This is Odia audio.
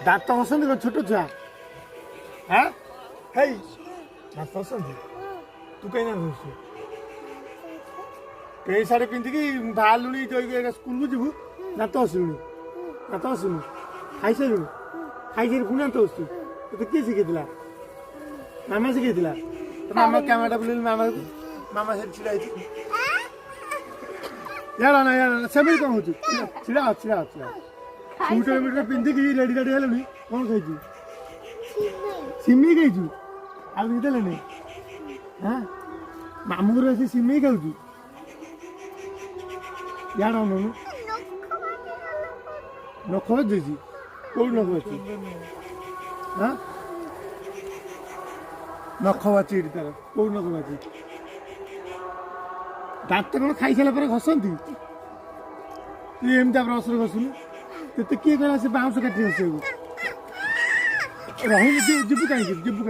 ଦାନ୍ତ ଘଷନ୍ତି କଣ ଛୋଟ ଛୁଆ? ହଁ ହେଇ ଦାନ୍ତ ଘଷନ୍ତି? ତୁ କାହିଁ ଦାନ୍ତ ଘଷୁଛୁ? ପେଣ୍ଟ ସାର୍ଟ ପିନ୍ଧିକି ବାହାରିଲୁଣି ସ୍କୁଲକୁ ଯିବୁ ଦାନ୍ତ ଘଷିଲୁଣି? ଦାନ୍ତ ଘଷିଲୁଣି? ଖାଇସାରିଲୁଣି? ଖାଇସାରି ପୁଣି ଦାନ୍ତ ଘଷୁଛୁ? ତୋତେ କିଏ ଶିଖେଇଥିଲା? ମାମା ଶିଖେଇଥିଲା? ମାମା କ୍ୟାମେରାଟା ବୁଲେଇଲୁ ମାମା ସେଠି ଛିଡ଼ା ହେଇଛି। ଇଆଡ଼ା ନା ସେମିତି କ'ଣ ହଉଛି? ଛିଡ଼ା ଛିଡ଼ା ଛିଡ଼ା ସୁଇଟର ମିଟର ପିନ୍ଧିକି ରେଡ଼ି ରେଡ଼ି ହେଲୁଣି। କ'ଣ ଖାଇଛୁ? ସିମେଇ ଖାଇଛୁ? ଆଉ କିଛି ଦେଲେନି? ହଁ ମାମୁଁ ଘରେ ଆସି ସିମେଇ ଖାଉଛୁ? ଇଆଡ଼ ଅନଉନୁ। ନଖ ବାଜୁଛି? କୋଉଠି ନଖ ବାଜୁଛି? ହଁ ନଖ ବାଛି ଏଠି ତାର। କୋଉଠି ନଖ ବାଛି? ଦାନ୍ତ କ'ଣ ଖାଇସାରିଲା ପରେ ଘଷନ୍ତି? ତୁ ଏମିତିଆ ବ୍ରସ୍ରେ ଘଷୁନୁ? ତତେ କିଏ କହିଲା ସେ ବାଉଁଶ କାଠି ଘଷିବାକୁ? ରହିବୁ ଯିବୁ କାହିଁକି? ଯିବୁ